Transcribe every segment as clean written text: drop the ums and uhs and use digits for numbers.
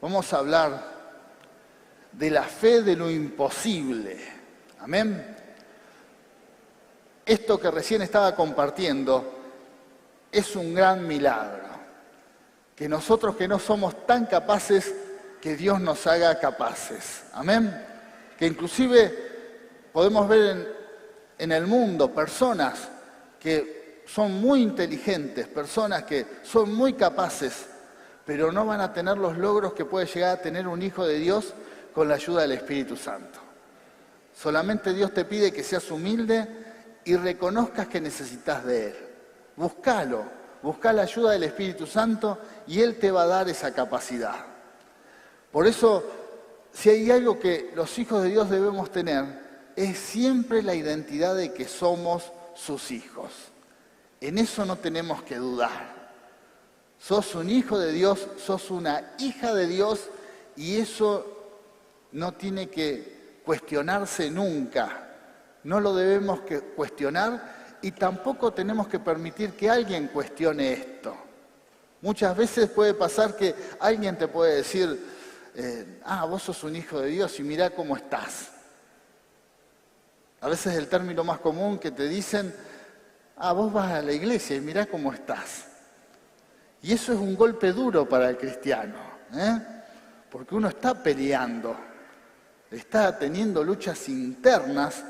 Vamos a hablar de la fe de lo imposible. Amén. Esto que recién estaba compartiendo es un gran milagro. Que nosotros que no somos tan capaces, que Dios nos haga capaces. Amén. Que inclusive podemos ver en el mundo personas que son muy inteligentes, personas que son muy capaces, pero no van a tener los logros que puede llegar a tener un hijo de Dios con la ayuda del Espíritu Santo. Solamente Dios te pide que seas humilde y reconozcas que necesitas de Él. Búscalo, busca la ayuda del Espíritu Santo y Él te va a dar esa capacidad. Por eso, si hay algo que los hijos de Dios debemos tener, es siempre la identidad de que somos sus hijos. En eso no tenemos que dudar. Sos un hijo de Dios, sos una hija de Dios y eso no tiene que cuestionarse nunca. No lo debemos que cuestionar y tampoco tenemos que permitir que alguien cuestione esto. Muchas veces puede pasar que alguien te puede decir, vos sos un hijo de Dios y mirá cómo estás. A veces el término más común que te dicen, vos vas a la iglesia y mirá cómo estás. Y eso es un golpe duro para el cristiano, porque uno está peleando, está teniendo luchas internas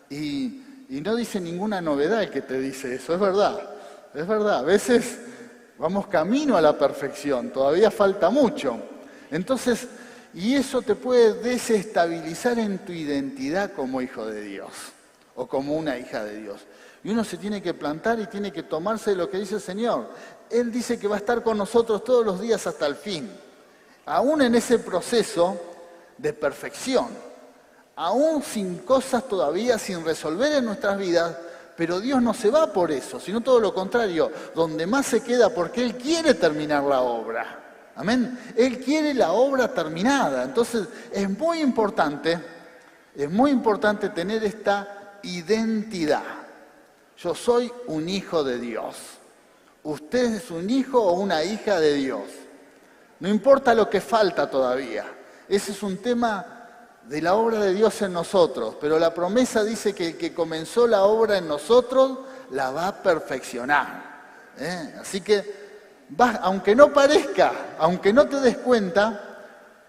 y no dice ninguna novedad el que te dice eso, es verdad. A veces vamos camino a la perfección, todavía falta mucho. Entonces, y eso te puede desestabilizar en tu identidad como hijo de Dios o como una hija de Dios. Y uno se tiene que plantar y tiene que tomarse de lo que dice el Señor. Él dice que va a estar con nosotros todos los días hasta el fin. Aún en ese proceso de perfección, aún sin cosas todavía sin resolver en nuestras vidas, pero Dios no se va por eso, sino todo lo contrario, donde más se queda porque Él quiere terminar la obra. Amén. Él quiere la obra terminada. Entonces es muy importante tener esta identidad. Yo soy un hijo de Dios. Usted es un hijo o una hija de Dios. No importa lo que falta todavía. Ese es un tema de la obra de Dios en nosotros. Pero la promesa dice que el que comenzó la obra en nosotros la va a perfeccionar. Así que aunque no parezca, aunque no te des cuenta,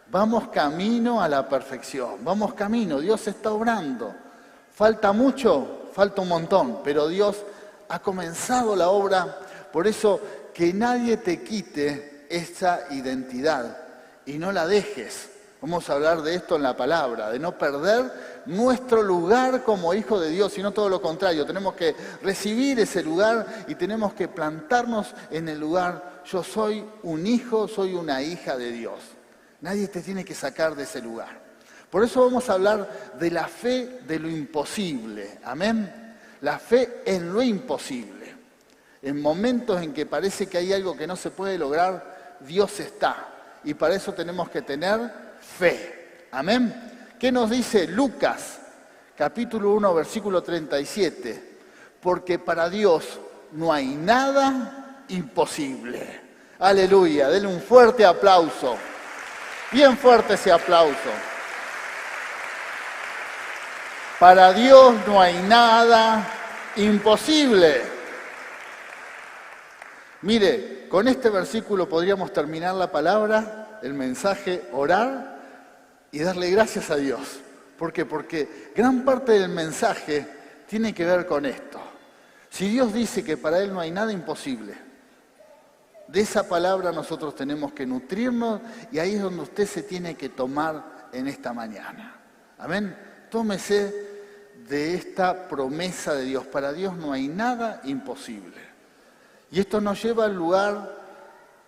vamos camino a la perfección, vamos camino, Dios está obrando. Falta mucho, falta un montón, pero Dios ha comenzado la obra, por eso que nadie te quite esa identidad y no la dejes. Vamos a hablar de esto en la palabra, de no perder nuestro lugar como hijo de Dios, sino todo lo contrario. Tenemos que recibir ese lugar y tenemos que plantarnos en el lugar. Yo soy un hijo, soy una hija de Dios. Nadie te tiene que sacar de ese lugar. Por eso vamos a hablar de la fe de lo imposible. Amén. La fe en lo imposible. En momentos en que parece que hay algo que no se puede lograr, Dios está. Y para eso tenemos que tener fe. Amén. ¿Qué nos dice Lucas, capítulo 1, versículo 37? Porque para Dios no hay nada imposible. Aleluya. Denle un fuerte aplauso. Bien fuerte ese aplauso. Para Dios no hay nada imposible. Mire, con este versículo podríamos terminar la palabra, el mensaje, orar y darle gracias a Dios. ¿Por qué? Porque gran parte del mensaje tiene que ver con esto. Si Dios dice que para Él no hay nada imposible, de esa palabra nosotros tenemos que nutrirnos y ahí es donde usted se tiene que tomar en esta mañana. Amén. Tómese de esta promesa de Dios. Para Dios no hay nada imposible. Y esto nos lleva al lugar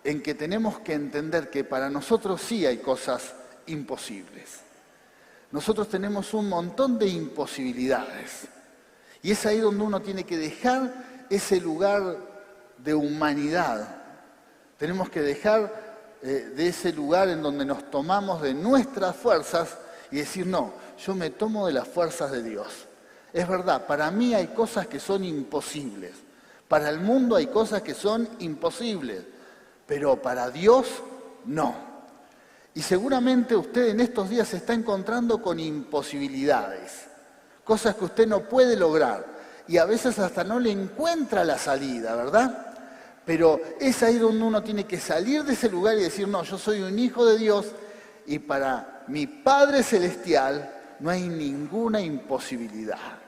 en que tenemos que entender que para nosotros sí hay cosas imposibles. Nosotros tenemos un montón de imposibilidades. Y es ahí donde uno tiene que dejar ese lugar de humanidad. Tenemos que dejar de ese lugar en donde nos tomamos de nuestras fuerzas y decir, no, yo me tomo de las fuerzas de Dios. Es verdad, para mí hay cosas que son imposibles. Para el mundo hay cosas que son imposibles. Pero para Dios, no. Y seguramente usted en estos días se está encontrando con imposibilidades, cosas que usted no puede lograr y a veces hasta no le encuentra la salida, ¿verdad? Pero es ahí donde uno tiene que salir de ese lugar y decir, no, yo soy un hijo de Dios y para mi Padre Celestial no hay ninguna imposibilidad.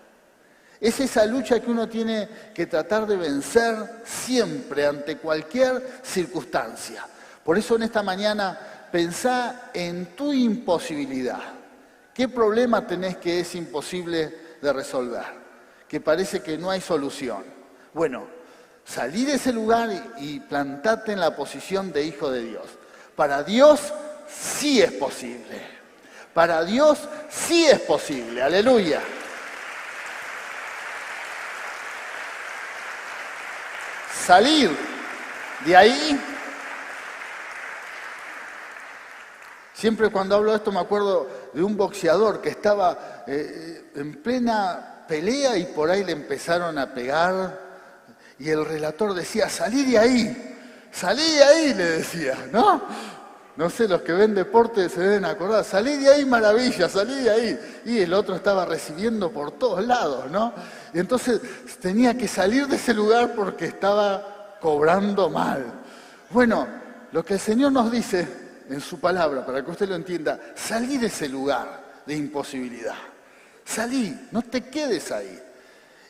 Es esa lucha que uno tiene que tratar de vencer siempre ante cualquier circunstancia. Por eso en esta mañana pensá en tu imposibilidad. ¿Qué problema tenés que es imposible de resolver? Que parece que no hay solución. Bueno, salí de ese lugar y plantate en la posición de hijo de Dios. Para Dios sí es posible. Para Dios sí es posible. Aleluya. Salir de ahí. Siempre cuando hablo de esto me acuerdo de un boxeador que estaba en plena pelea y por ahí le empezaron a pegar y el relator decía, salí de ahí, le decía, ¿no? No sé, los que ven deporte se deben acordar, salí de ahí, maravilla, salí de ahí. Y el otro estaba recibiendo por todos lados, ¿no? Y entonces tenía que salir de ese lugar porque estaba cobrando mal. Bueno, lo que el Señor nos dice en su palabra, para que usted lo entienda, salí de ese lugar de imposibilidad. Salí, no te quedes ahí.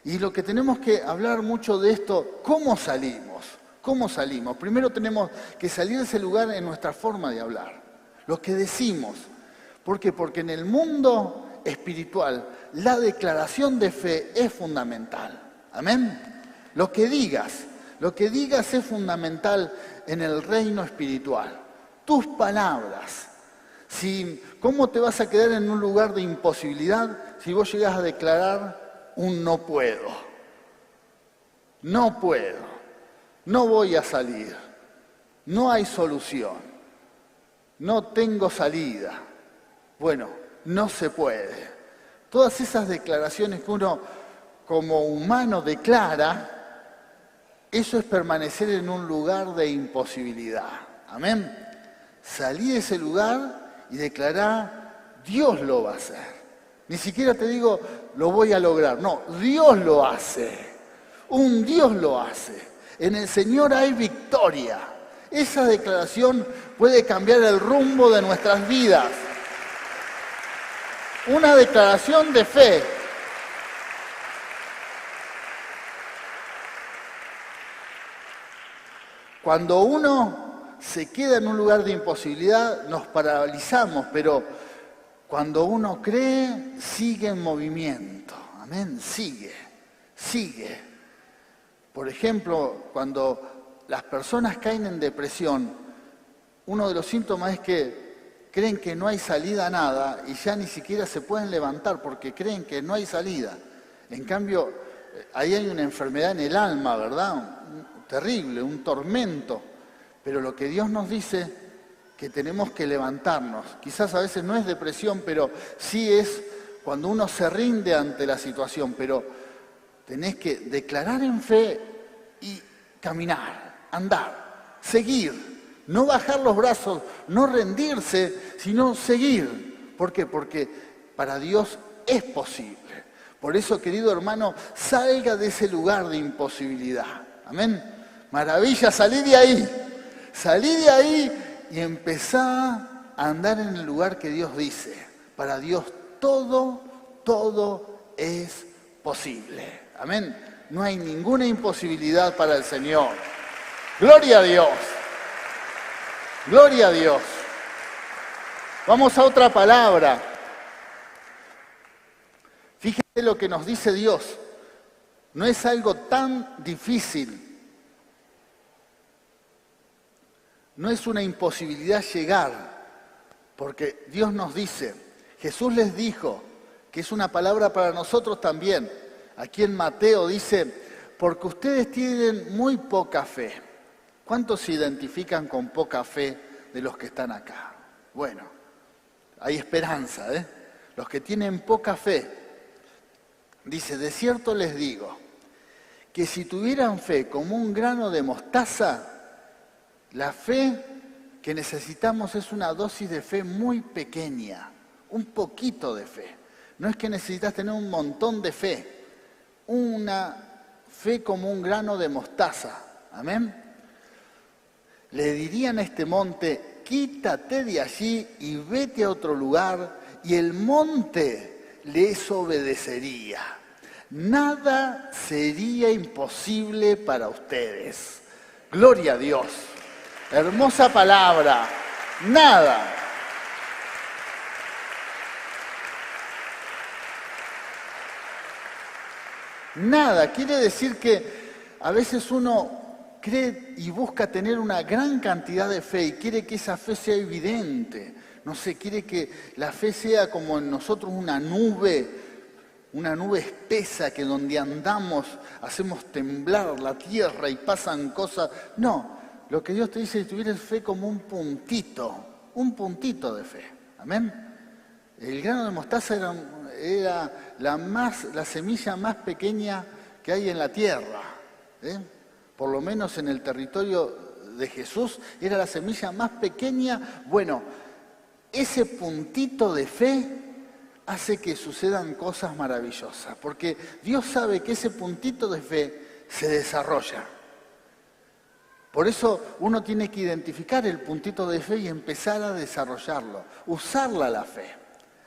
Y lo que tenemos que hablar mucho de esto, ¿cómo salimos? ¿Cómo salimos? Primero tenemos que salir de ese lugar en nuestra forma de hablar, lo que decimos. ¿Por qué? Porque en el mundo espiritual la declaración de fe es fundamental. ¿Amén? Lo que digas es fundamental en el reino espiritual. Tus palabras. ¿Cómo te vas a quedar en un lugar de imposibilidad si vos llegás a declarar un no puedo? No puedo. No voy a salir, no hay solución, no tengo salida. Bueno, no se puede. Todas esas declaraciones que uno como humano declara, eso es permanecer en un lugar de imposibilidad. Amén. Salí de ese lugar y declarar, Dios lo va a hacer. Ni siquiera te digo, lo voy a lograr. No, Dios lo hace. Un Dios lo hace. En el Señor hay victoria. Esa declaración puede cambiar el rumbo de nuestras vidas. Una declaración de fe. Cuando uno se queda en un lugar de imposibilidad, nos paralizamos, pero cuando uno cree, sigue en movimiento. Amén, sigue. Por ejemplo, cuando las personas caen en depresión, uno de los síntomas es que creen que no hay salida a nada y ya ni siquiera se pueden levantar porque creen que no hay salida. En cambio, ahí hay una enfermedad en el alma, ¿verdad? Terrible, un tormento. Pero lo que Dios nos dice, que tenemos que levantarnos. Quizás a veces no es depresión, pero sí es cuando uno se rinde ante la situación, pero tenés que declarar en fe y caminar, andar, seguir, no bajar los brazos, no rendirse, sino seguir. ¿Por qué? Porque para Dios es posible. Por eso, querido hermano, salga de ese lugar de imposibilidad. Amén. Maravilla, salí de ahí y empezá a andar en el lugar que Dios dice. Para Dios todo es posible. Amén. No hay ninguna imposibilidad para el Señor. Gloria a Dios. Gloria a Dios. Vamos a otra palabra. Fíjate lo que nos dice Dios. No es algo tan difícil. No es una imposibilidad llegar. Porque Dios nos dice, Jesús les dijo, que es una palabra para nosotros también. Aquí en Mateo dice, porque ustedes tienen muy poca fe. ¿Cuántos se identifican con poca fe de los que están acá? Bueno, hay esperanza, ¿eh? Los que tienen poca fe, dice, de cierto les digo, que si tuvieran fe como un grano de mostaza, la fe que necesitamos es una dosis de fe muy pequeña, un poquito de fe. No es que necesitas tener un montón de fe, una fe como un grano de mostaza. Amén. Le dirían a este monte, quítate de allí y vete a otro lugar, y el monte les obedecería. Nada sería imposible para ustedes. Gloria a Dios. Hermosa palabra. Nada. Nada. Quiere decir que a veces uno cree y busca tener una gran cantidad de fe y quiere que esa fe sea evidente. No sé, quiere que la fe sea como en nosotros una nube espesa que donde andamos hacemos temblar la tierra y pasan cosas. No, lo que Dios te dice es que tuvieras fe como un puntito de fe. Amén. El grano de mostaza era la semilla más pequeña que hay en la tierra. Por lo menos en el territorio de Jesús era la semilla más pequeña. Bueno, ese puntito de fe hace que sucedan cosas maravillosas, porque Dios sabe que ese puntito de fe se desarrolla. Por eso uno tiene que identificar el puntito de fe y empezar a desarrollarlo, usarla la fe.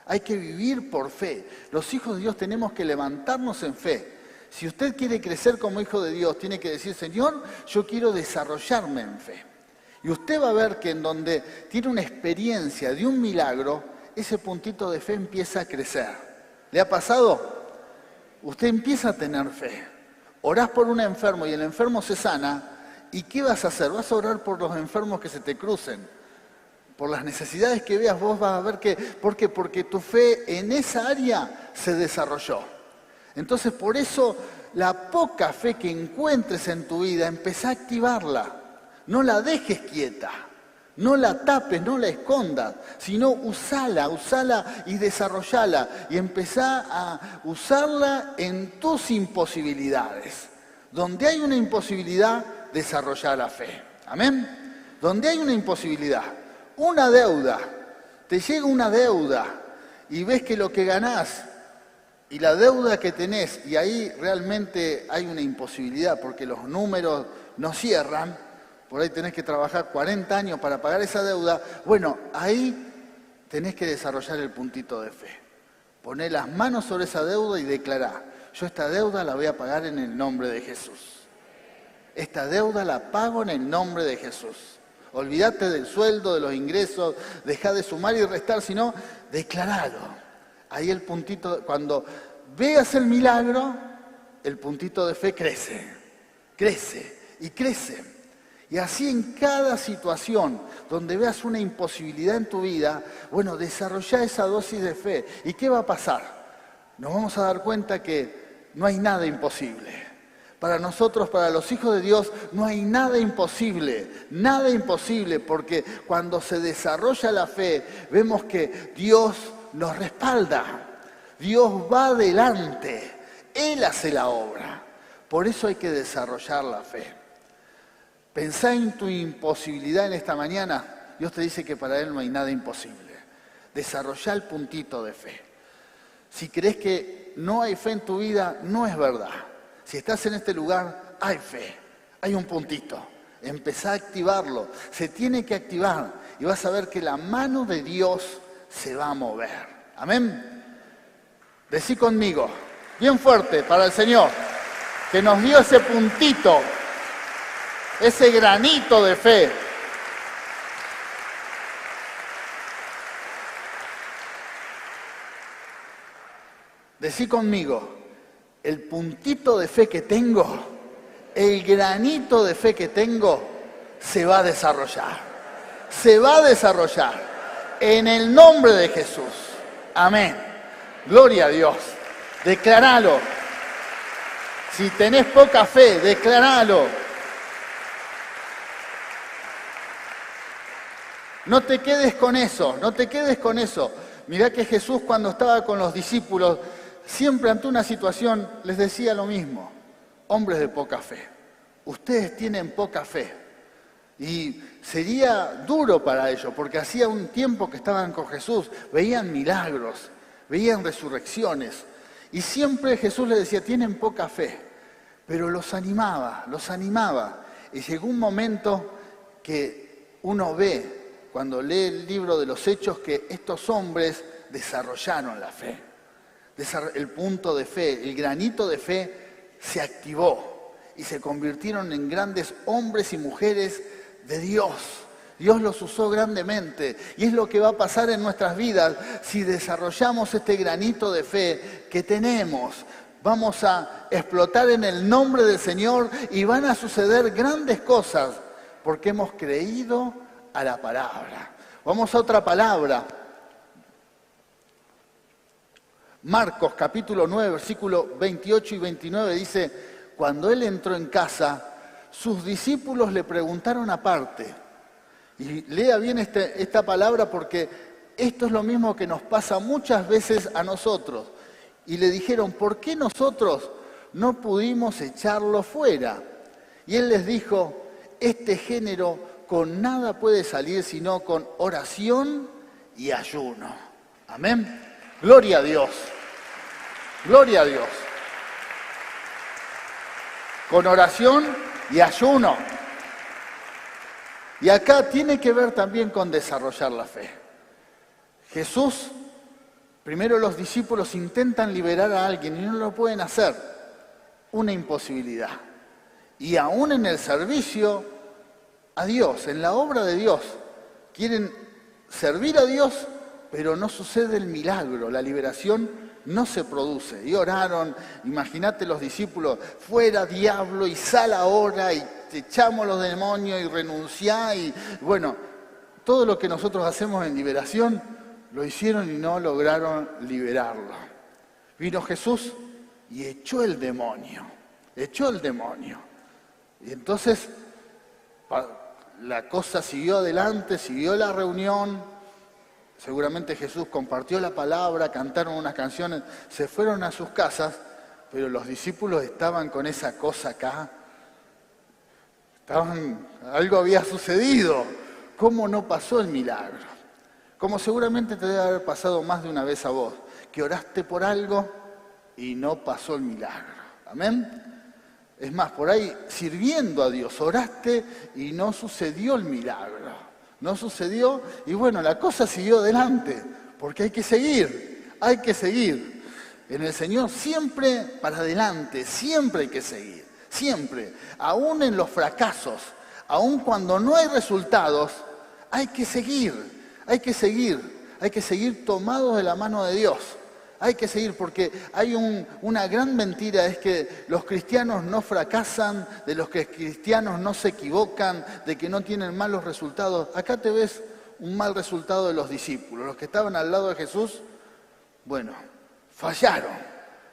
Hay que vivir por fe. Los hijos de Dios tenemos que levantarnos en fe. Si usted quiere crecer como hijo de Dios, tiene que decir, Señor, yo quiero desarrollarme en fe. Y usted va a ver que en donde tiene una experiencia de un milagro, ese puntito de fe empieza a crecer. ¿Le ha pasado? Usted empieza a tener fe. Orás por un enfermo y el enfermo se sana. ¿Y qué vas a hacer? Vas a orar por los enfermos que se te crucen. Por las necesidades que veas, vos vas a ver que... ¿Por qué? Porque tu fe en esa área se desarrolló. Entonces, por eso, la poca fe que encuentres en tu vida, empezá a activarla. No la dejes quieta. No la tapes, no la escondas, sino usala y desarrollala. Y empezá a usarla en tus imposibilidades. Donde hay una imposibilidad, desarrolla la fe. ¿Amén? Donde hay una imposibilidad, una deuda, te llega una deuda y ves que lo que ganás y la deuda que tenés, y ahí realmente hay una imposibilidad porque los números no cierran, por ahí tenés que trabajar 40 años para pagar esa deuda, bueno, ahí tenés que desarrollar el puntito de fe. Poné las manos sobre esa deuda y declará, yo esta deuda la voy a pagar en el nombre de Jesús. Esta deuda la pago en el nombre de Jesús. Olvídate del sueldo, de los ingresos, dejá de sumar y restar, sino declaralo. Ahí el puntito, cuando veas el milagro, el puntito de fe crece, crece y crece. Y así en cada situación donde veas una imposibilidad en tu vida, bueno, desarrollá esa dosis de fe. ¿Y qué va a pasar? Nos vamos a dar cuenta que no hay nada imposible. Para nosotros, para los hijos de Dios, no hay nada imposible, porque cuando se desarrolla la fe, vemos que Dios nos respalda, Dios va adelante, Él hace la obra. Por eso hay que desarrollar la fe. Pensá en tu imposibilidad en esta mañana, Dios te dice que para Él no hay nada imposible. Desarrollá el puntito de fe. Si crees que no hay fe en tu vida, no es verdad. Si estás en este lugar, hay fe, hay un puntito. Empezá a activarlo, se tiene que activar y vas a ver que la mano de Dios se va a mover. Amén. Decí conmigo, bien fuerte para el Señor, que nos dio ese puntito, ese granito de fe. Decí conmigo. El puntito de fe que tengo, el granito de fe que tengo, se va a desarrollar. Se va a desarrollar en el nombre de Jesús. Amén. Gloria a Dios. Declaralo. Si tenés poca fe, declaralo. No te quedes con eso, no te quedes con eso. Mirá que Jesús cuando estaba con los discípulos, siempre ante una situación les decía lo mismo. Hombres de poca fe, ustedes tienen poca fe. Y sería duro para ellos, porque hacía un tiempo que estaban con Jesús, veían milagros, veían resurrecciones. Y siempre Jesús les decía, tienen poca fe, pero los animaba, los animaba. Y llegó un momento que uno ve, cuando lee el libro de los Hechos, que estos hombres desarrollaron la fe. El punto de fe, el granito de fe se activó y se convirtieron en grandes hombres y mujeres de Dios. Dios los usó grandemente y es lo que va a pasar en nuestras vidas si desarrollamos este granito de fe que tenemos. Vamos a explotar en el nombre del Señor y van a suceder grandes cosas porque hemos creído a la palabra. Vamos a otra palabra. Marcos capítulo 9, versículos 28 y 29 dice, cuando él entró en casa, sus discípulos le preguntaron aparte. Y lea bien esta palabra porque esto es lo mismo que nos pasa muchas veces a nosotros. Y le dijeron, ¿por qué nosotros no pudimos echarlo fuera? Y él les dijo, este género con nada puede salir sino con oración y ayuno. Amén. Gloria a Dios. Gloria a Dios. Con oración y ayuno. Y acá tiene que ver también con desarrollar la fe. Jesús, primero los discípulos intentan liberar a alguien y no lo pueden hacer. Una imposibilidad. Y aún en el servicio a Dios, en la obra de Dios, quieren servir a Dios, pero no sucede el milagro, la liberación no se produce. Y oraron, imagínate los discípulos, fuera diablo y sal ahora y te echamos los demonios y renunciá y bueno, todo lo que nosotros hacemos en liberación lo hicieron y no lograron liberarlo. Vino Jesús y echó el demonio. Y entonces la cosa siguió adelante, siguió la reunión. Seguramente Jesús compartió la palabra, cantaron unas canciones, se fueron a sus casas, pero los discípulos estaban con esa cosa acá. Algo había sucedido. ¿Cómo no pasó el milagro? Como seguramente te debe haber pasado más de una vez a vos, que oraste por algo y no pasó el milagro. ¿Amén? Es más, por ahí sirviendo a Dios, oraste y no sucedió el milagro. No sucedió y bueno, la cosa siguió adelante, porque hay que seguir. En el Señor siempre para adelante, siempre hay que seguir, siempre. Aún en los fracasos, aún cuando no hay resultados, hay que seguir tomados de la mano de Dios. Hay que seguir porque hay una gran mentira, es que los cristianos no fracasan, de los que cristianos no se equivocan, de que no tienen malos resultados. Acá te ves un mal resultado de los discípulos, los que estaban al lado de Jesús, bueno, fallaron,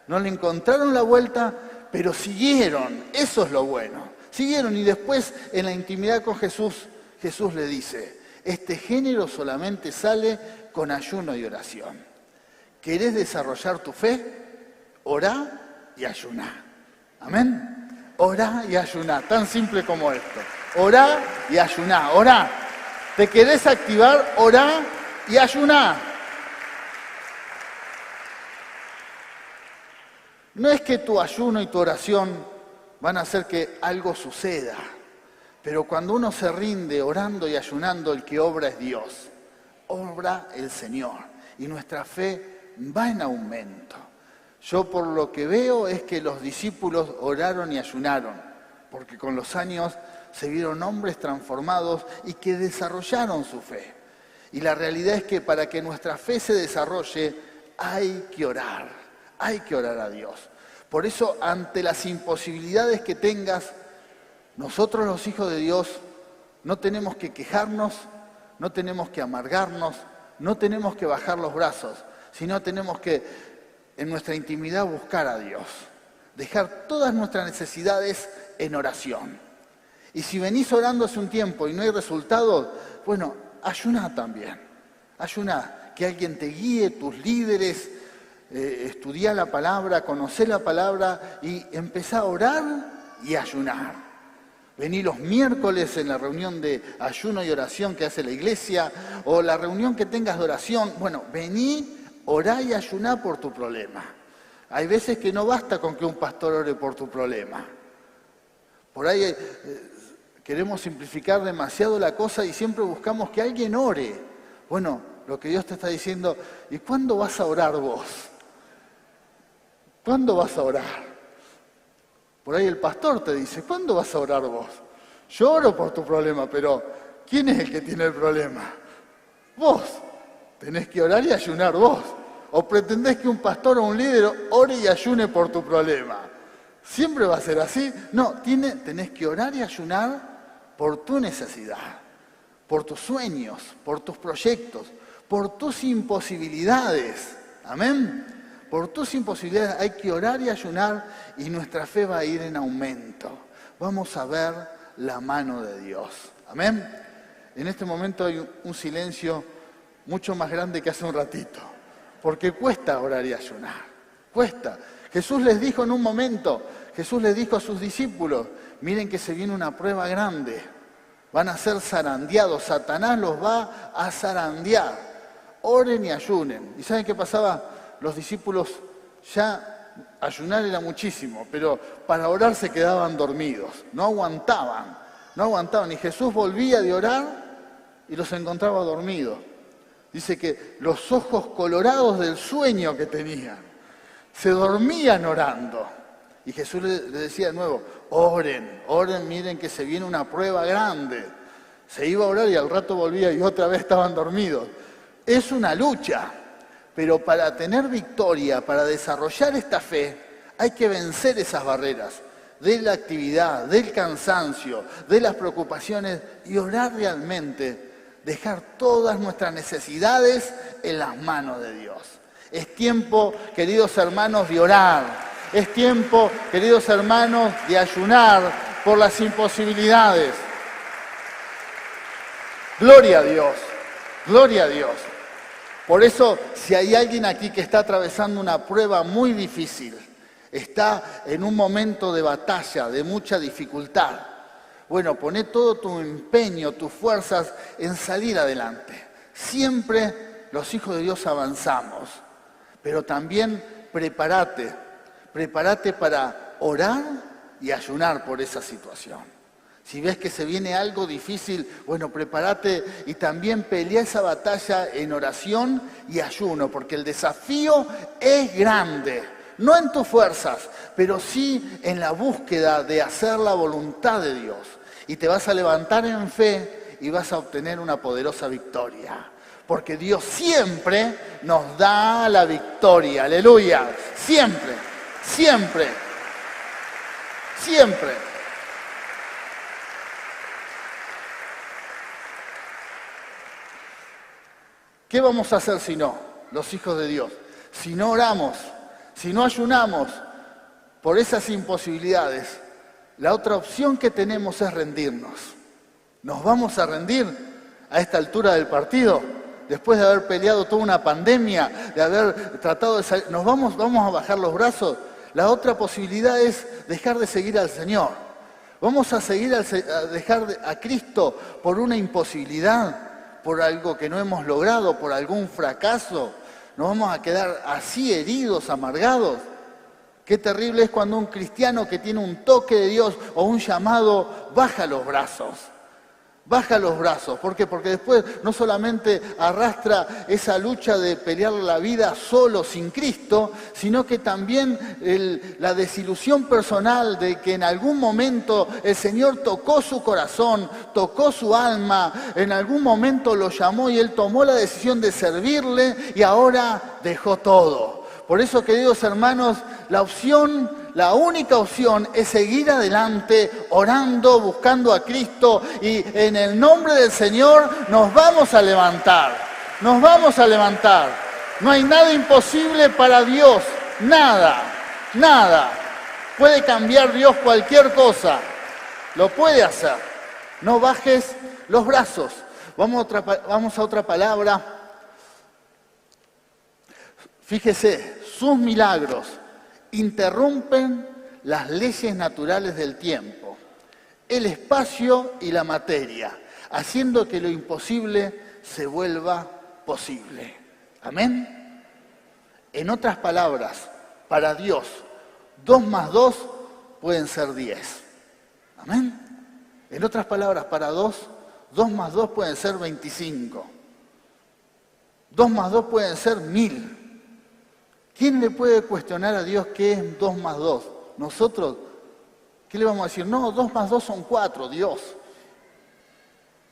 no le encontraron la vuelta, pero siguieron, eso es lo bueno. Siguieron y después en la intimidad con Jesús, Jesús le dice, este género solamente sale con ayuno y oración. ¿Querés desarrollar tu fe? Orá y ayuná. ¿Amén? Orá y ayuná, tan simple como esto. Orá y ayuná, orá. ¿Te querés activar? Orá y ayuná. No es que tu ayuno y tu oración van a hacer que algo suceda, pero cuando uno se rinde orando y ayunando, el que obra es Dios. Obra el Señor y nuestra fe va en aumento. Yo por lo que veo es que los discípulos oraron y ayunaron, porque con los años se vieron hombres transformados y que desarrollaron su fe. Y la realidad es que para que nuestra fe se desarrolle hay que orar a Dios. Por eso ante las imposibilidades que tengas, nosotros los hijos de Dios no tenemos que quejarnos, no tenemos que amargarnos, no tenemos que bajar los brazos, sino tenemos que, en nuestra intimidad, buscar a Dios. Dejar todas nuestras necesidades en oración. Y si venís orando hace un tiempo y no hay resultados, bueno, ayuná también. Ayuná, que alguien te guíe, tus líderes, estudiá la palabra, conocé la palabra y empezá a orar y ayunar. Vení los miércoles en la reunión de ayuno y oración que hace la iglesia, o la reunión que tengas de oración. Bueno, vení, orá y ayuná por tu problema. Hay veces que no basta con que un pastor ore por tu problema. Por ahí queremos simplificar demasiado la cosa y siempre buscamos que alguien ore. Bueno, lo que Dios te está diciendo, ¿y cuándo vas a orar vos? ¿Cuándo vas a orar? Por ahí el pastor te dice, ¿cuándo vas a orar vos? Yo oro por tu problema, pero ¿quién es el que tiene el problema? Vos. Tenés que orar y ayunar vos. ¿O pretendés que un pastor o un líder ore y ayune por tu problema? ¿Siempre va a ser así? No, tenés que orar y ayunar por tu necesidad, por tus sueños, por tus proyectos, por tus imposibilidades. Amén. Por tus imposibilidades hay que orar y ayunar y nuestra fe va a ir en aumento. Vamos a ver la mano de Dios. Amén. En este momento hay un silencio mucho más grande que hace un ratito, porque cuesta orar y ayunar. Cuesta. Jesús les dijo en un momento, Jesús les dijo a sus discípulos, miren que se viene una prueba grande. Van a ser zarandeados, Satanás los va a zarandear. Oren y ayunen. ¿Y saben qué pasaba? Los discípulos ya ayunar era muchísimo, pero para orar se quedaban dormidos, no aguantaban. Y Jesús volvía de orar y los encontraba dormidos. Dice que los ojos colorados del sueño que tenían, se dormían orando. Y Jesús les decía de nuevo, oren, miren que se viene una prueba grande. Se iba a orar y al rato volvía y otra vez estaban dormidos. Es una lucha. Pero para tener victoria, para desarrollar esta fe, hay que vencer esas barreras de la actividad, del cansancio, de las preocupaciones y orar realmente, dejar todas nuestras necesidades en las manos de Dios. Es tiempo, queridos hermanos, de orar. Es tiempo, queridos hermanos, de ayunar por las imposibilidades. Gloria a Dios, gloria a Dios. Por eso, si hay alguien aquí que está atravesando una prueba muy difícil, está en un momento de batalla, de mucha dificultad, bueno, poné todo tu empeño, tus fuerzas en salir adelante. Siempre los hijos de Dios avanzamos, pero también prepárate para orar y ayunar por esa situación. Si ves que se viene algo difícil, bueno, prepárate y también pelea esa batalla en oración y ayuno, porque el desafío es grande, no en tus fuerzas, pero sí en la búsqueda de hacer la voluntad de Dios. Y te vas a levantar en fe y vas a obtener una poderosa victoria, porque Dios siempre nos da la victoria, aleluya, siempre, siempre, siempre. ¿Qué vamos a hacer si no, los hijos de Dios? Si no oramos, si no ayunamos por esas imposibilidades, la otra opción que tenemos es rendirnos. ¿Nos vamos a rendir a esta altura del partido? Después de haber peleado toda una pandemia, de haber tratado de salir, vamos a bajar los brazos. La otra posibilidad es dejar de seguir al Señor. Vamos a dejar a Cristo por una imposibilidad, por algo que no hemos logrado, por algún fracaso. Nos vamos a quedar así heridos, amargados. Qué terrible es cuando un cristiano que tiene un toque de Dios o un llamado baja los brazos. Baja los brazos. ¿Por qué? Porque después no solamente arrastra esa lucha de pelear la vida solo, sin Cristo, sino que también la desilusión personal de que en algún momento el Señor tocó su corazón, tocó su alma, en algún momento lo llamó y él tomó la decisión de servirle y ahora dejó todo. Por eso, queridos hermanos, la única opción es seguir adelante, orando, buscando a Cristo y en el nombre del Señor nos vamos a levantar. Nos vamos a levantar. No hay nada imposible para Dios. Nada, nada. Puede cambiar Dios cualquier cosa. Lo puede hacer. No bajes los brazos. Vamos a otra palabra. Fíjese, sus milagros interrumpen las leyes naturales del tiempo el espacio y la materia, haciendo que lo imposible se vuelva posible. Amén. En otras palabras, para Dios, 2 más 2 pueden ser 10. Amén. En otras palabras, para 2 más 2 pueden ser 25. 2 más 2 pueden ser 1000. ¿Quién le puede cuestionar a Dios qué es 2 más 2? Nosotros, ¿qué le vamos a decir? No, 2 más 2 son 4, Dios.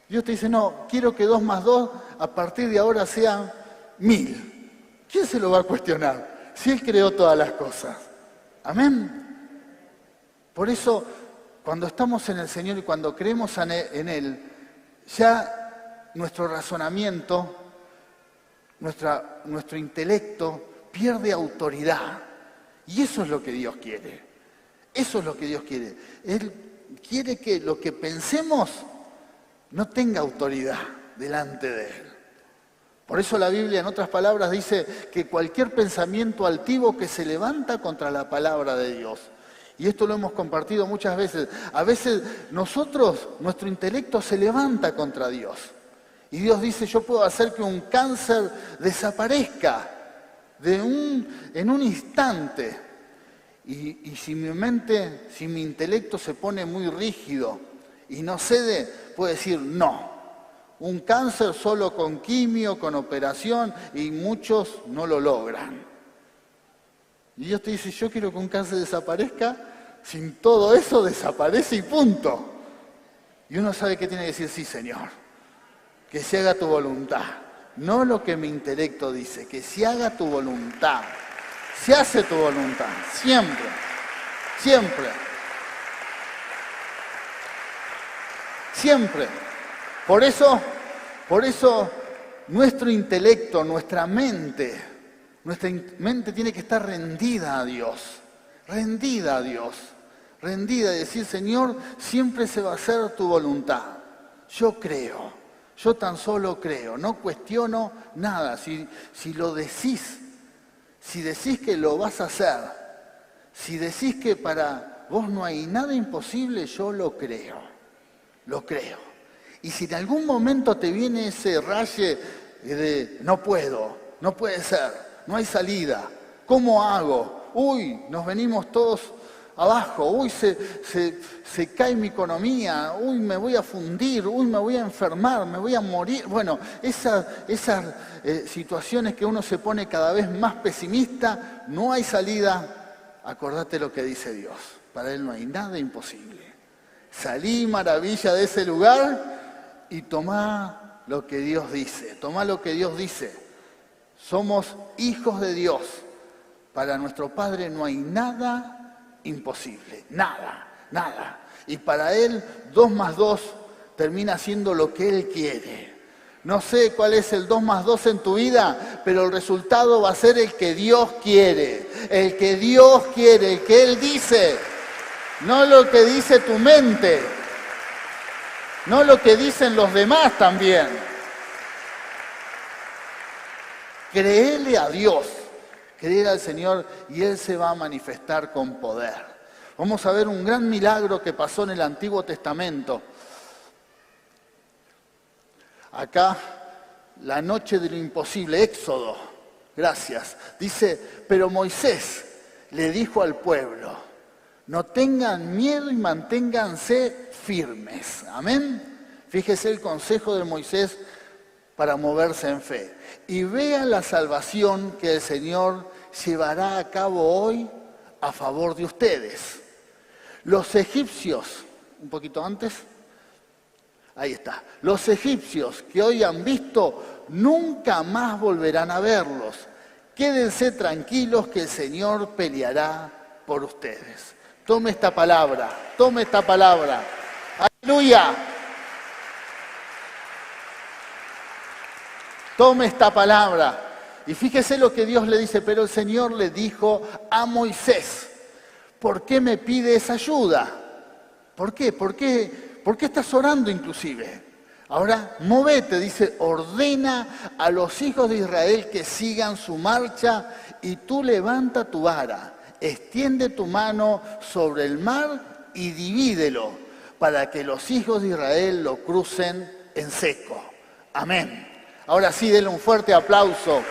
Dios te dice, no, quiero que 2 más 2 a partir de ahora sean 1000. ¿Quién se lo va a cuestionar? Si Él creó todas las cosas. Amén. Por eso, cuando estamos en el Señor y cuando creemos en Él, ya nuestro razonamiento, nuestro intelecto pierde autoridad. Y eso es lo que Dios quiere. Eso es lo que Dios quiere. Él quiere que lo que pensemos no tenga autoridad delante de Él. Por eso la Biblia, en otras palabras, dice que cualquier pensamiento altivo que se levanta contra la palabra de Dios. Y esto lo hemos compartido muchas veces. A veces nuestro intelecto se levanta contra Dios. Y Dios dice, yo puedo hacer que un cáncer desaparezca en un instante. Y si mi intelecto se pone muy rígido y no cede, puede decir no. Un cáncer solo con quimio, con operación, y muchos no lo logran. Y Dios te dice, yo quiero que un cáncer desaparezca, sin todo eso desaparece y punto. Y uno sabe que tiene que decir, sí, Señor, que se haga tu voluntad. No lo que mi intelecto dice, que se haga tu voluntad. Se hace tu voluntad, siempre, siempre. Siempre. Por eso nuestro intelecto, nuestra mente tiene que estar rendida a Dios, rendida y decir, Señor, siempre se va a hacer tu voluntad. Yo creo, yo tan solo creo, no cuestiono nada. Si lo decís, si decís que lo vas a hacer, si decís que para vos no hay nada imposible, yo lo creo, lo creo. Y si en algún momento te viene ese raye de no puedo, no puede ser, no hay salida, ¿cómo hago? Uy, nos venimos todos abajo, uy, se cae mi economía, uy, me voy a fundir, uy, me voy a enfermar, me voy a morir. Bueno, esas situaciones que uno se pone cada vez más pesimista, no hay salida, acordate lo que dice Dios, para Él no hay nada imposible. Salí, maravilla, de ese lugar y tomá lo que Dios dice, tomá lo que Dios dice. Somos hijos de Dios. Para nuestro Padre no hay nada imposible, nada, nada. Y para Él 2 más 2 termina siendo lo que Él quiere. No sé cuál es el 2 más 2 en tu vida, pero el resultado va a ser el que Dios quiere, el que Dios quiere, el que Él dice, no lo que dice tu mente, no lo que dicen los demás también. Créele a Dios, créele al Señor y Él se va a manifestar con poder. Vamos a ver un gran milagro que pasó en el Antiguo Testamento. Acá, la noche de lo imposible, Éxodo, gracias. Dice, pero Moisés le dijo al pueblo, no tengan miedo y manténganse firmes. Amén. Fíjese el consejo de Moisés para moverse en fe. Y vean la salvación que el Señor llevará a cabo hoy a favor de ustedes. Los egipcios, un poquito antes, ahí está. Los egipcios que hoy han visto, nunca más volverán a verlos. Quédense tranquilos que el Señor peleará por ustedes. Tome esta palabra, tome esta palabra. ¡Aleluya! Tome esta palabra. Y fíjese lo que Dios le dice, pero el Señor le dijo a Moisés, ¿por qué me pides ayuda? ¿Por qué? ¿Por qué estás orando inclusive? Ahora, movete, dice, ordena a los hijos de Israel que sigan su marcha y tú levanta tu vara, extiende tu mano sobre el mar y divídelo, para que los hijos de Israel lo crucen en seco. Amén. Ahora sí, denle un fuerte aplauso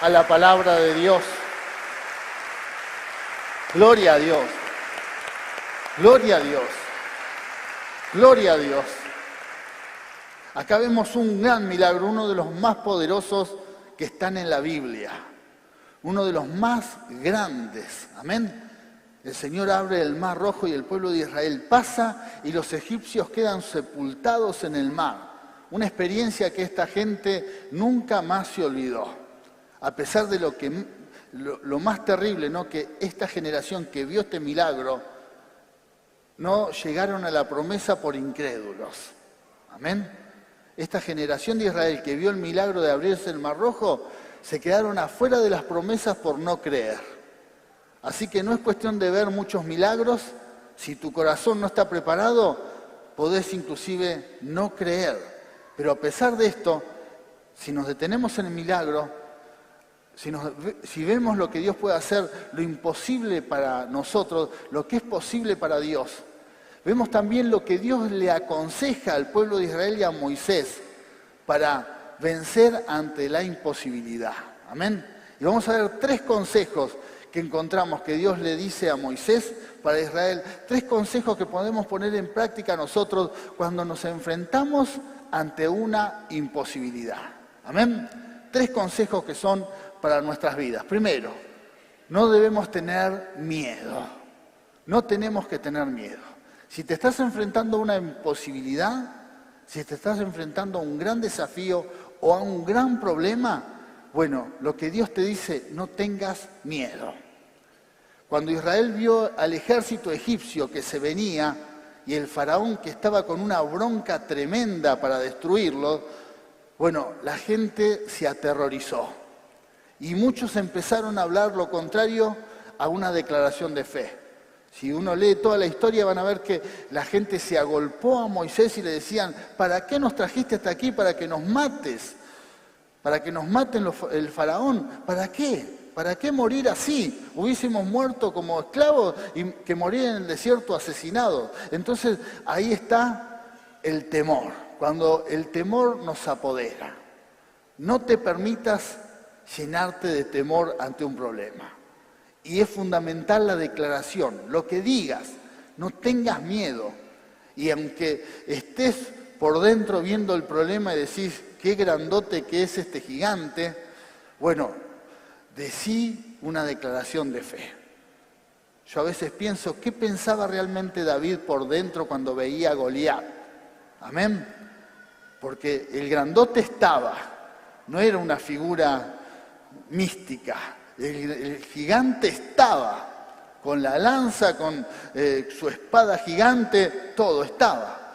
a la palabra de Dios. Gloria a Dios. Gloria a Dios. Gloria a Dios. Acá vemos un gran milagro, uno de los más poderosos que están en la Biblia. Uno de los más grandes. Amén. El Señor abre el mar rojo y el pueblo de Israel pasa y los egipcios quedan sepultados en el mar. Una experiencia que esta gente nunca más se olvidó. A pesar de lo más terrible, ¿no? Que esta generación que vio este milagro no llegaron a la promesa por incrédulos. Amén. Esta generación de Israel que vio el milagro de abrirse el mar rojo, se quedaron afuera de las promesas por no creer. Así que no es cuestión de ver muchos milagros. Si tu corazón no está preparado, podés inclusive no creer. Pero a pesar de esto, si nos detenemos en el milagro, si vemos lo que Dios puede hacer, lo imposible para nosotros, lo que es posible para Dios, vemos también lo que Dios le aconseja al pueblo de Israel y a Moisés para vencer ante la imposibilidad. Amén. Y vamos a ver 3 consejos que encontramos que Dios le dice a Moisés para Israel. 3 consejos que podemos poner en práctica nosotros cuando nos enfrentamos ante una imposibilidad. Amén. 3 consejos que son para nuestras vidas. Primero, no debemos tener miedo. No tenemos que tener miedo. Si te estás enfrentando a una imposibilidad, si te estás enfrentando a un gran desafío o a un gran problema, bueno, lo que Dios te dice, no tengas miedo. Cuando Israel vio al ejército egipcio que se venía y el faraón que estaba con una bronca tremenda para destruirlo, bueno, la gente se aterrorizó. Y muchos empezaron a hablar lo contrario a una declaración de fe. Si uno lee toda la historia van a ver que la gente se agolpó a Moisés y le decían, ¿para qué nos trajiste hasta aquí? ¿Para que nos mates? ¿Para que nos maten el faraón? ¿Para qué? ¿Para qué morir así? Hubiésemos muerto como esclavos y que morir en el desierto asesinados. Entonces ahí está el temor, cuando el temor nos apodera. No te permitas llenarte de temor ante un problema. Y es fundamental la declaración, lo que digas, no tengas miedo. Y aunque estés por dentro viendo el problema y decís, qué grandote que es este gigante, bueno, decí una declaración de fe. Yo a veces pienso, ¿qué pensaba realmente David por dentro cuando veía a Goliat? Amén. Porque el grandote estaba, no era una figura mística. El gigante estaba, con la lanza, con su espada gigante, todo estaba.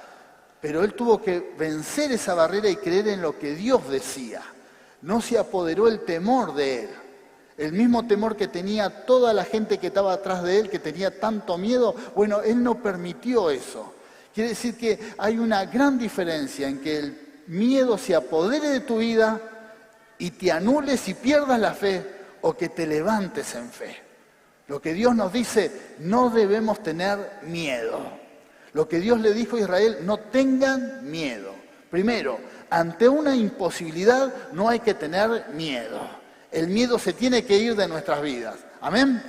Pero él tuvo que vencer esa barrera y creer en lo que Dios decía. No se apoderó el temor de él. El mismo temor que tenía toda la gente que estaba atrás de él, que tenía tanto miedo, bueno, él no permitió eso. Quiere decir que hay una gran diferencia en que el miedo se apodere de tu vida y te anules y pierdas la fe, o que te levantes en fe. Lo que Dios nos dice, no debemos tener miedo. Lo que Dios le dijo a Israel, no tengan miedo. Primero, ante una imposibilidad no hay que tener miedo. El miedo se tiene que ir de nuestras vidas. Amén.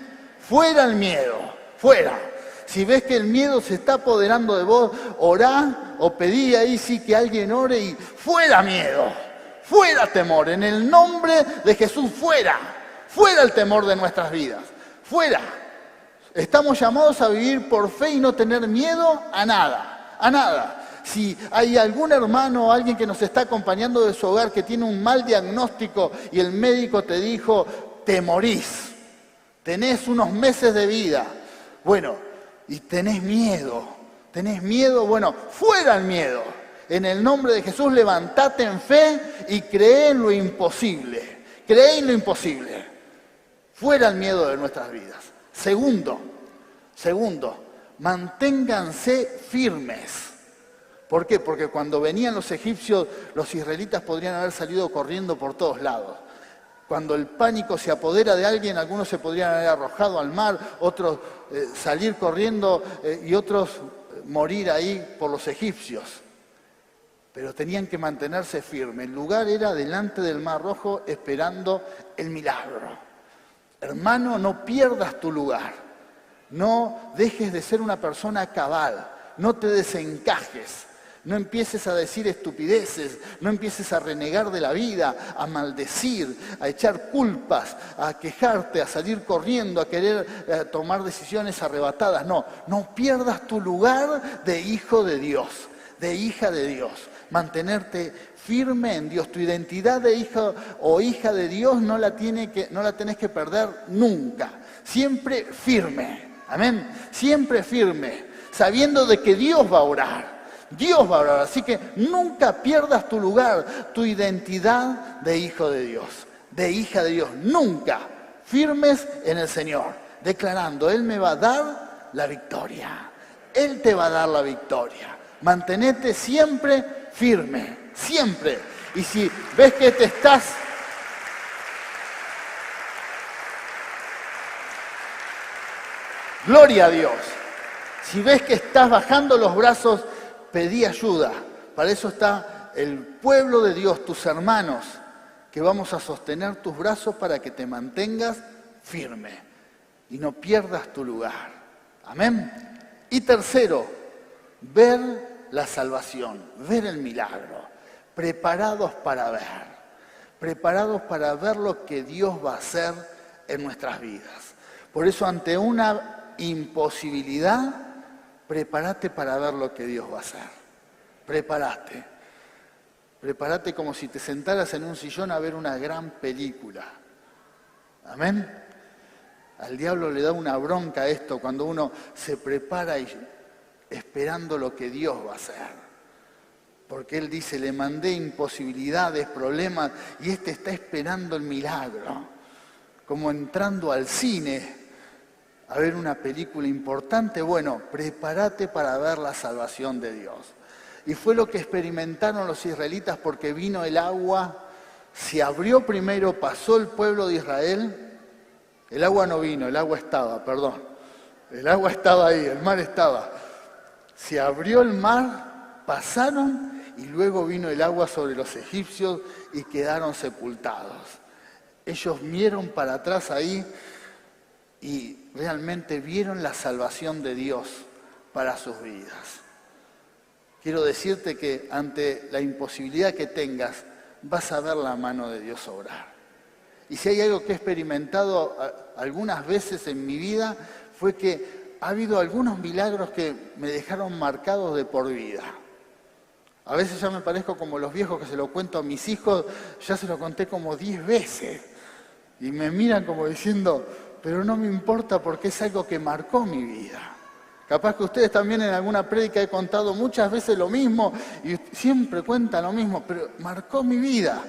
Fuera el miedo, fuera. Si ves que el miedo se está apoderando de vos, orá o pedí ahí sí que alguien ore y fuera miedo, fuera temor. En el nombre de Jesús, fuera. Fuera el temor de nuestras vidas, fuera. Estamos llamados a vivir por fe y no tener miedo a nada, a nada. Si hay algún hermano o alguien que nos está acompañando de su hogar que tiene un mal diagnóstico y el médico te dijo, te morís, tenés unos meses de vida, bueno, y tenés miedo, bueno, fuera el miedo. En el nombre de Jesús, levantate en fe y cree en lo imposible, cree en lo imposible. Fuera el miedo de nuestras vidas. Segundo, manténganse firmes. ¿Por qué? Porque cuando venían los egipcios, los israelitas podrían haber salido corriendo por todos lados. Cuando el pánico se apodera de alguien, algunos se podrían haber arrojado al mar, otros salir corriendo y otros morir ahí por los egipcios, pero tenían que mantenerse firmes. El lugar era delante del Mar Rojo esperando el milagro. Hermano, no pierdas tu lugar, no dejes de ser una persona cabal, no te desencajes. No empieces a decir estupideces, no empieces a renegar de la vida, a maldecir, a echar culpas, a quejarte, a salir corriendo, a querer tomar decisiones arrebatadas. No, no pierdas tu lugar de hijo de Dios, de hija de Dios. Mantenerte firme en Dios. Tu identidad de hijo o hija de Dios no la tenés que perder nunca. Siempre firme, amén. Siempre firme, sabiendo de que Dios va a orar. Dios va a orar, así que nunca pierdas tu lugar, tu identidad de hijo de Dios, de hija de Dios, nunca. Firmes en el Señor, declarando, Él me va a dar la victoria, Él te va a dar la victoria. Mantenete siempre firme, siempre. Y si ves que te estás... Gloria a Dios. Si ves que estás bajando los brazos, pedí ayuda. Para eso está el pueblo de Dios, tus hermanos, que vamos a sostener tus brazos para que te mantengas firme y no pierdas tu lugar. Amén. Y tercero, ver la salvación, ver el milagro, preparados para ver lo que Dios va a hacer en nuestras vidas. Por eso, ante una imposibilidad, prepárate para ver lo que Dios va a hacer. Prepárate. Prepárate como si te sentaras en un sillón a ver una gran película. Amén. Al diablo le da una bronca esto cuando uno se prepara y esperando lo que Dios va a hacer. Porque Él dice, le mandé imposibilidades, problemas, y este está esperando el milagro. Como entrando al cine a ver una película importante. Bueno, prepárate para ver la salvación de Dios. Y fue lo que experimentaron los israelitas, porque vino el agua, se abrió primero, pasó el pueblo de Israel. El agua no vino, el agua estaba, perdón. El agua estaba ahí, el mar estaba. Se abrió el mar, pasaron y luego vino el agua sobre los egipcios y quedaron sepultados. Ellos vieron para atrás ahí y realmente vieron la salvación de Dios para sus vidas. Quiero decirte que ante la imposibilidad que tengas, vas a ver la mano de Dios obrar. Y si hay algo que he experimentado algunas veces en mi vida, fue que ha habido algunos milagros que me dejaron marcados de por vida. A veces ya me parezco como los viejos que se lo cuento a mis hijos, ya se lo conté como 10 veces. Y me miran como diciendo, pero no me importa porque es algo que marcó mi vida. Capaz que ustedes también en alguna prédica he contado muchas veces lo mismo y siempre cuentan lo mismo, pero marcó mi vida.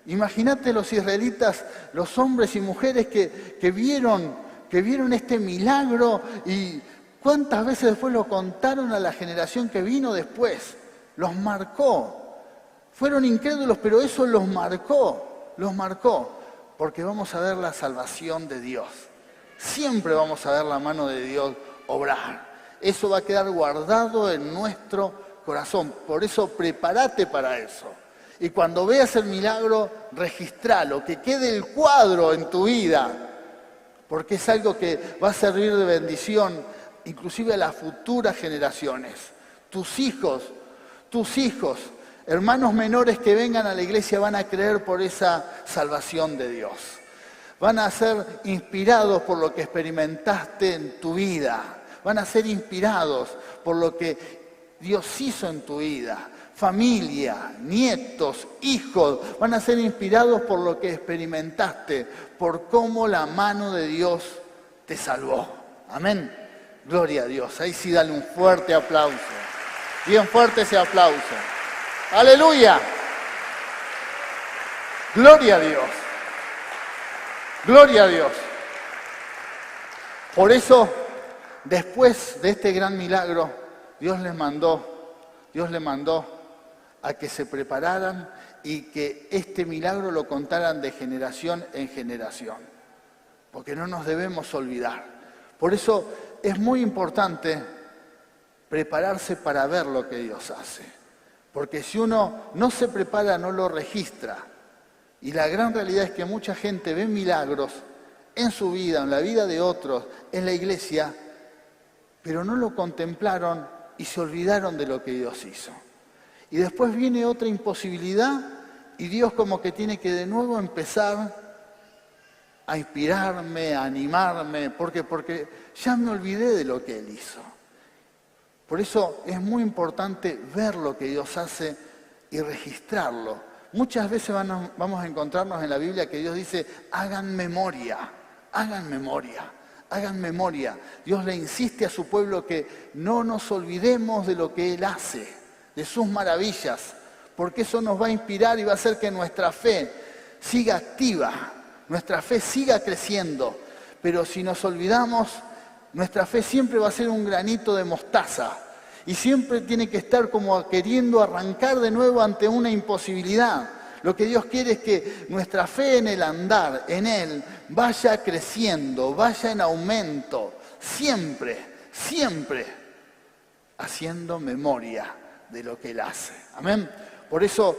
Imagínate los israelitas, los hombres y mujeres que vieron este milagro y cuántas veces después lo contaron a la generación que vino después. Los marcó. Fueron incrédulos, pero eso los marcó, porque vamos a ver la salvación de Dios. Siempre vamos a ver la mano de Dios obrar. Eso va a quedar guardado en nuestro corazón. Por eso prepárate para eso. Y cuando veas el milagro, registralo, que quede el cuadro en tu vida, porque es algo que va a servir de bendición, inclusive a las futuras generaciones. Tus hijos, hermanos menores que vengan a la iglesia van a creer por esa salvación de Dios. Van a ser inspirados por lo que experimentaste en tu vida. Van a ser inspirados por lo que Dios hizo en tu vida. Familia, nietos, hijos, van a ser inspirados por lo que experimentaste, por cómo la mano de Dios te salvó. Amén. Gloria a Dios. Ahí sí dale un fuerte aplauso. Bien fuerte ese aplauso. Aleluya. Gloria a Dios. Gloria a Dios. Por eso, después de este gran milagro, Dios les mandó a que se prepararan y que este milagro lo contaran de generación en generación. Porque no nos debemos olvidar. Por eso es muy importante prepararse para ver lo que Dios hace. Porque si uno no se prepara, no lo registra. Y la gran realidad es que mucha gente ve milagros en su vida, en la vida de otros, en la iglesia, pero no lo contemplaron y se olvidaron de lo que Dios hizo. Y después viene otra imposibilidad y Dios como que tiene que de nuevo empezar a inspirarme, a animarme, porque ya me olvidé de lo que Él hizo. Por eso es muy importante ver lo que Dios hace y registrarlo. Muchas veces vamos a encontrarnos en la Biblia que Dios dice, hagan memoria, hagan memoria, hagan memoria. Dios le insiste a su pueblo que no nos olvidemos de lo que Él hace, de sus maravillas, porque eso nos va a inspirar y va a hacer que nuestra fe siga activa, nuestra fe siga creciendo. Pero si nos olvidamos, nuestra fe siempre va a ser un granito de mostaza y siempre tiene que estar como queriendo arrancar de nuevo ante una imposibilidad. Lo que Dios quiere es que nuestra fe en el andar, en Él, vaya creciendo, vaya en aumento, siempre, siempre haciendo memoria de lo que Él hace. Amén. Por eso,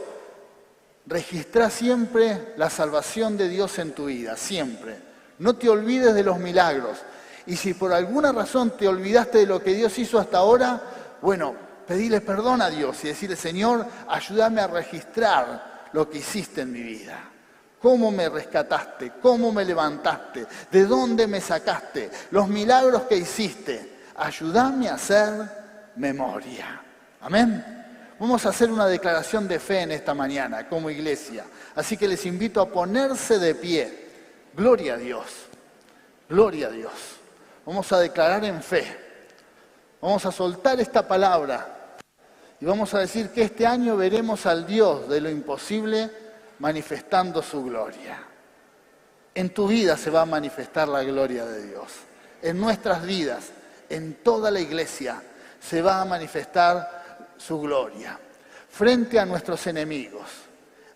registra siempre la salvación de Dios en tu vida, siempre. No te olvides de los milagros. Y si por alguna razón te olvidaste de lo que Dios hizo hasta ahora, bueno, pedile perdón a Dios y decirle, Señor, ayúdame a registrar lo que hiciste en mi vida. Cómo me rescataste, cómo me levantaste, de dónde me sacaste, los milagros que hiciste. Ayúdame a hacer memoria. Amén. Vamos a hacer una declaración de fe en esta mañana como iglesia. Así que les invito a ponerse de pie. Gloria a Dios. Gloria a Dios. Vamos a declarar en fe. Vamos a soltar esta palabra. Y vamos a decir que este año veremos al Dios de lo imposible manifestando su gloria. En tu vida se va a manifestar la gloria de Dios. En nuestras vidas, en toda la iglesia, se va a manifestar su gloria. Frente a nuestros enemigos,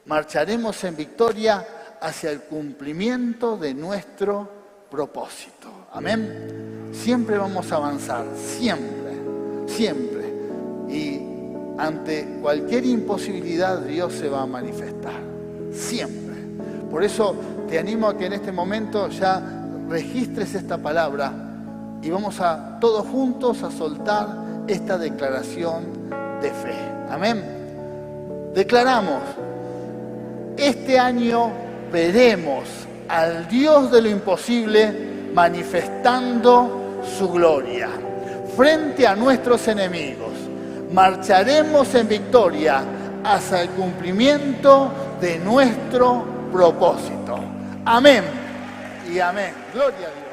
marcharemos en victoria hacia el cumplimiento de nuestro propósito. Amén. Siempre vamos a avanzar, siempre, siempre. Y ante cualquier imposibilidad Dios se va a manifestar, siempre. Por eso te animo a que en este momento ya registres esta palabra y vamos a todos juntos a soltar esta declaración de fe. Amén. Declaramos, este año veremos al Dios de lo imposible manifestando su gloria. Frente a nuestros enemigos, marcharemos en victoria hacia el cumplimiento de nuestro propósito. Amén y amén. Gloria a Dios.